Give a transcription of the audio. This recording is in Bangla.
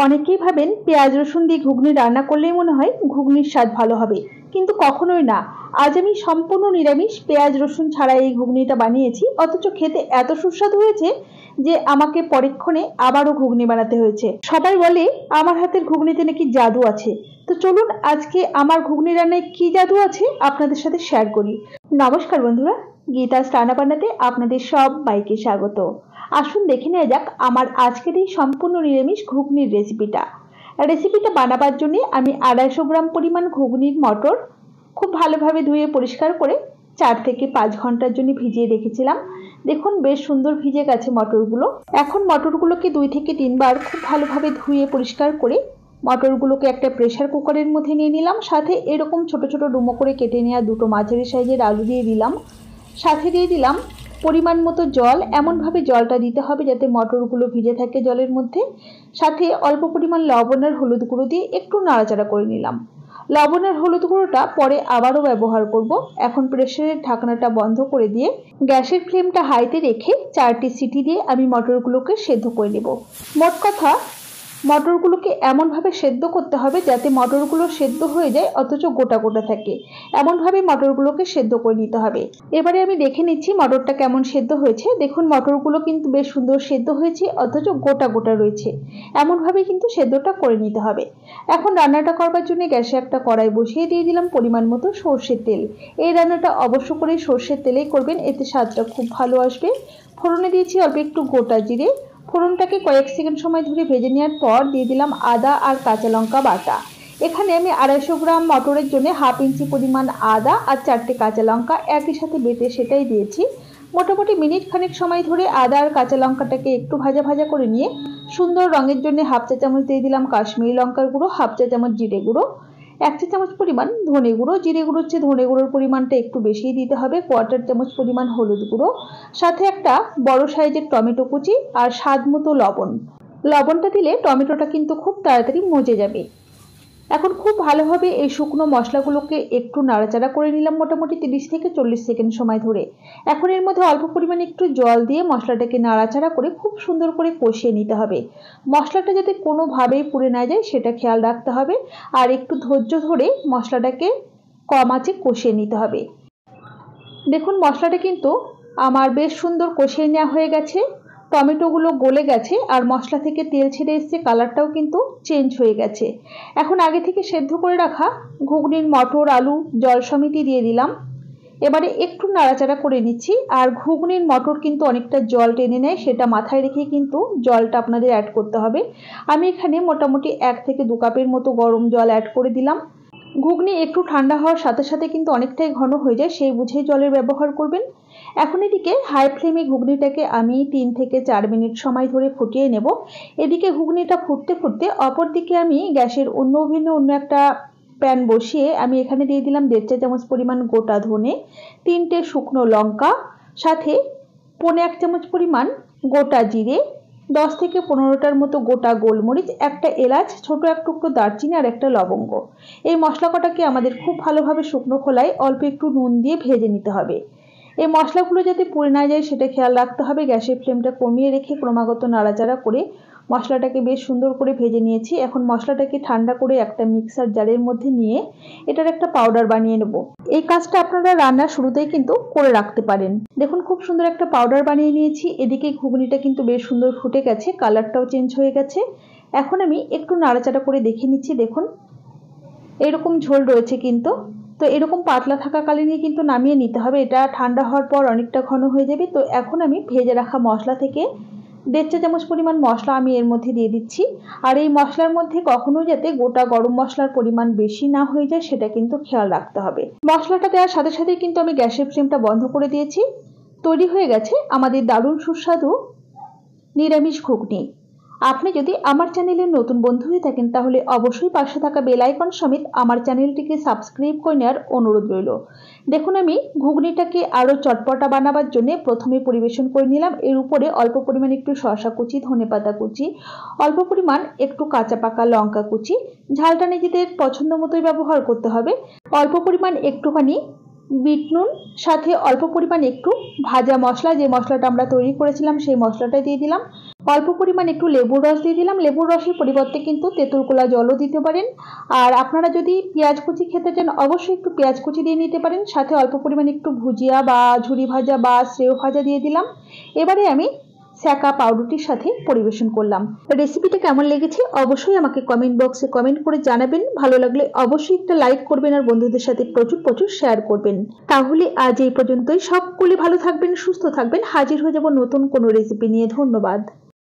অনেকেই ভাবেন পেঁয়াজ রসুন দিয়ে ঘুগনি রান্না করলেই মনে হয় ঘুগনির স্বাদ ভালো হবে, কিন্তু কখনোই না। আজ আমি সম্পূর্ণ নিরামিষ পেঁয়াজ রসুন ছাড়া এই ঘুগনিটা বানিয়েছি, অথচ খেতে এত সুস্বাদু হয়েছে যে আমাকে পরীক্ষণে আবারও ঘুগনি বানাতে হয়েছে। সবাই বলে আমার হাতের ঘুগনিতে নাকি জাদু আছে। তো চলুন আজকে আমার ঘুগনি রান্নায় কি জাদু আছে আপনাদের সাথে শেয়ার করি। নমস্কার বন্ধুরা, গীতাস রান্নাবান্নাতে আপনাদের সবাইকে স্বাগত। আসুন দেখে নেওয়া যাক আমার আজকের এই সম্পূর্ণ নিরামিষ ঘুগনির রেসিপিটা বানাবার জন্য আমি 250 গ্রাম পরিমাণ ঘুগনির মটর খুব ভালোভাবে ধুয়ে পরিষ্কার করে 4 থেকে 5 ঘন্টার জন্য ভিজিয়ে রেখেছিলাম। দেখুন বেশ সুন্দর ভিজে গেছে মটরগুলো। এখন মটরগুলোকে 2 থেকে 3 বার খুব ভালোভাবে ধুয়ে পরিষ্কার করে মটরগুলোকে একটা প্রেসার কুকারের মধ্যে নিয়ে নিলাম। সাথে এরকম ছোট ছোট ডুমো করে কেটে নেওয়া দুটো মাঝারি সাইজের আলু দিয়ে দিলাম। সাথে দিয়ে দিলাম পরিমাণ মতো জল। এমনভাবে জলটা দিতে হবে যাতে মটরগুলো ভিজে থাকে জলের মধ্যে। সাথে অল্প পরিমাণ লবণ আর হলুদ গুঁড়ো দিয়ে একটু নাড়াচাড়া করে নিলাম। লবণ আর হলুদ গুঁড়োটা পরে আবারও ব্যবহার করব। এখন প্রেসারের ঢাকনাটা বন্ধ করে দিয়ে গ্যাসের ফ্লেমটা হাইতে রেখে 4টি সিটি দিয়ে আমি মটরগুলোকে সেদ্ধ করে নেব। মোট কথা মটরগুলোকে এমনভাবে সেদ্ধ করতে হবে যাতে মটরগুলো সেদ্ধ হয়ে যায় অথচ গোটা গোটা থাকে। এমনভাবে মটরগুলোকে সেদ্ধ করে নিতে হবে। এবারে আমি দেখে নিচ্ছি মটরটা কেমন সেদ্ধ হয়েছে। দেখুন মটরগুলো কিন্তু বেশ সুন্দর সেদ্ধ হয়েছে অথচ গোটা গোটা রয়েছে। এমনভাবে কিন্তু সেদ্ধটা করে নিতে হবে। এখন রান্নাটা করবার জন্য গ্যাসে একটা কড়াই বসিয়ে দিয়ে দিলাম পরিমাণ মতো সর্ষের তেল। এই রান্নাটা অবশ্য করে সর্ষের তেলেই করবেন, এতে স্বাদটা খুব ভালো আসবে। ফোড়নে দিয়েছি অল্প একটু গোটা জিরে। ফোড়নটাকে কয়েক সেকেন্ড সময় ধরে ভেজে নেওয়ার পর দিয়ে দিলাম আদা আর কাঁচা লঙ্কা বাটা। এখানে আমি 250 গ্রাম মটরের জন্য 1/2 ইঞ্চি পরিমাণ আদা আর 4টে কাঁচা লঙ্কা একই সাথে বেটে সেটাই দিয়েছি। মোটামুটি মিনিট খানেক সময় ধরে আদা আর কাঁচা লঙ্কাটাকে একটু ভাজা ভাজা করে নিয়ে সুন্দর রঙের জন্য 1/2 চা চামচ দিয়ে দিলাম কাশ্মীরি লঙ্কার গুঁড়ো, 1/2 চা চামচ জিরে গুঁড়ো, 1 চা চামচ পরিমাণ ধনে গুঁড়ো। জিরে গুঁড়োর চেয়ে ধনে গুঁড়োর পরিমাণটা একটু বেশিই দিতে হবে। 1/4 চামচ পরিমাণ হলুদ গুঁড়ো, সাথে একটা বড় সাইজের টমেটো কুচি আর স্বাদ মতো লবণ। লবণটা দিলে টমেটোটা কিন্তু খুব তাড়াতাড়ি মজে যাবে। এখন খুব ভালোভাবে এই শুকনো মশলাগুলোকে একটু নাড়াচাড়া করে নিলাম মোটামুটি 30 থেকে 40 সেকেন্ড সময় ধরে। এখন এর মধ্যে অল্প পরিমাণে একটু জল দিয়ে মশলাটাকে নাড়াচাড়া করে খুব সুন্দর করে কষিয়ে নিতে হবে। মশলাটা যাতে কোনোভাবেই পুড়ে না যায় সেটা খেয়াল রাখতে হবে। আর একটু ধৈর্য ধরে মশলাটাকে কম আঁচে কষিয়ে নিতে হবে। দেখুন মশলাটা কিন্তু আমার বেশ সুন্দর কষিয়ে নেওয়া হয়ে গেছে। টমেটোগুলো গলে গেছে আর মশলা থেকে তেল ছেড়ে এসছে, কালারটাও কিন্তু চেঞ্জ হয়ে গেছে। এখন আগে থেকে সেদ্ধ করে রাখা ঘুগনির মটর আলু জল সমেতই দিয়ে দিলাম। এবারে একটু নাড়াচাড়া করে নিচ্ছি। আর ঘুগনির মটর কিন্তু অনেকটা জল টেনে নেয়, সেটা মাথায় রেখে কিন্তু জলটা আপনাদের অ্যাড করতে হবে। আমি এখানে মোটামুটি 1 থেকে 2 কাপের মতো গরম জল অ্যাড করে দিলাম। ঘুগনি একটু ঠান্ডা হওয়ার সাথে সাথে কিন্তু অনেকটাই ঘন হয়ে যায়, সেই বুঝেই জলের ব্যবহার করবেন। এখন এদিকে হাই ফ্লেমে ঘুগনিটাকে আমি 3 থেকে 4 মিনিট সময় ধরে ফুটিয়ে নেব। এদিকে ঘুগনিটা ফুটতে ফুটতে অপর দিকে আমি গ্যাসের অন্য ওভেনে অন্য একটা প্যান বসিয়ে আমি এখানে দিয়ে দিলাম 1.5 চা চামচ পরিমাণ গোটা ধনে, 3টে শুকনো লঙ্কা, সাথে 1.25 চামচ পরিমাণ গোটা জিরে, 10 থেকে 15টার মতো গোটা গোলমরিচ, একটা এলাচ, ছোট এক টুকরো দারচিনি আর একটা লবঙ্গ। এই মশলা কটাকে আমাদের খুব ভালোভাবে শুকনো খোলায় অল্প একটু নুন দিয়ে ভেজে নিতে হবে। এই মশলাগুলো যাতে পুড়ে না যায় সেটা খেয়াল রাখতে হবে। গ্যাসের ফ্লেমটা কমিয়ে রেখে ক্রমাগত নাড়াচাড়া করে মশলাটাকে বেশ সুন্দর করে ভেজে নিয়েছি। এখন মশলাটাকে ঠান্ডা করে একটা মিক্সার জারের মধ্যে নিয়ে এটার একটা পাউডার বানিয়ে নেব। এই কাজটা আপনারা রান্নার শুরুতেই কিন্তু করে রাখতে পারেন। দেখুন খুব সুন্দর একটা পাউডার বানিয়ে নিয়েছি। এদিকে ঘুগনিটা কিন্তু বেশ সুন্দর ফুটে গেছে, কালারটাও চেঞ্জ হয়ে গেছে। এখন আমি একটু নাড়াচাড়া করে দেখে নিচ্ছি। দেখুন এরকম ঝোল রয়েছে কিন্তু। তো এরকম পাতলা থাকাকালীনই কিন্তু নামিয়ে নিতে হবে, এটা ঠান্ডা হওয়ার পর অনেকটা ঘন হয়ে যাবে। তো এখন আমি ভেজে রাখা মশলা থেকে 1.5 চা চামচ পরিমাণ মশলা আমি এর মধ্যে দিয়ে দিচ্ছি। আর এই মশলার মধ্যে কখনোই যাতে গোটা গরম মশলার পরিমাণ বেশি না হয়ে যায় সেটা কিন্তু খেয়াল রাখতে হবে। মশলাটা দেওয়ার সাথে সাথেই কিন্তু আমি গ্যাসের ফ্লেমটা বন্ধ করে দিয়েছি। তৈরি হয়ে গেছে আমাদের দারুণ সুস্বাদু নিরামিষ ঘুগনি। আপনি যদি আমার চ্যানেলের নতুন বন্ধু হয়ে থাকেন তাহলে অবশ্যই পাশে থাকা বেল আইকন সমেত আমার চ্যানেলটিকে সাবস্ক্রাইব করে নেওয়ার অনুরোধ রইল। দেখুন আমি ঘুগনিটাকে আরও চটপটা বানাবার জন্য প্রথমে পরিবেশন করে নিলাম। এর উপরে অল্প পরিমাণ একটু শসা কুচি, ধনেপাতা কুচি, অল্প পরিমাণ একটু কাঁচা পাকা লঙ্কা কুচি। ঝালটা নিজেদের পছন্দ মতোই ব্যবহার করতে হবে। অল্প পরিমাণ একটুখানি বিট নুন, সাথে অল্প পরিমাণ একটু ভাজা মশলা, যে মশলাটা আমরা তৈরি করেছিলাম সেই মশলাটা দিয়ে দিলাম। অল্প পরিমাণ একটু লেবুর রস দিয়ে দিলাম। লেবুর রসের পরিবর্তে কিন্তু তেঁতুল কোলা জলও দিতে পারেন। আর আপনারা যদি পেঁয়াজ কুচি খেতে চান অবশ্যই একটু পেঁয়াজ কুচি দিয়ে নিতে পারেন। সাথে অল্প পরিমাণে একটু ভুজিয়া বা ঝুরি ভাজা বা সেও ভাজা দিয়ে দিলাম। এবারে আমি স্যাকা পাউরুটির সাথে পরিবেশন করলাম। রেসিপিটা কেমন লেগেছে অবশ্যই আমাকে কমেন্ট বক্সে কমেন্ট করে জানাবেন। ভালো লাগলে অবশ্যই একটা লাইক করবেন আর বন্ধুদের সাথে প্রচুর প্রচুর শেয়ার করবেন। তাহলে আজ এই পর্যন্তই। সকলে ভালো থাকবেন, সুস্থ থাকবেন। হাজির হয়ে যাব নতুন কোনো রেসিপি নিয়ে। ধন্যবাদ।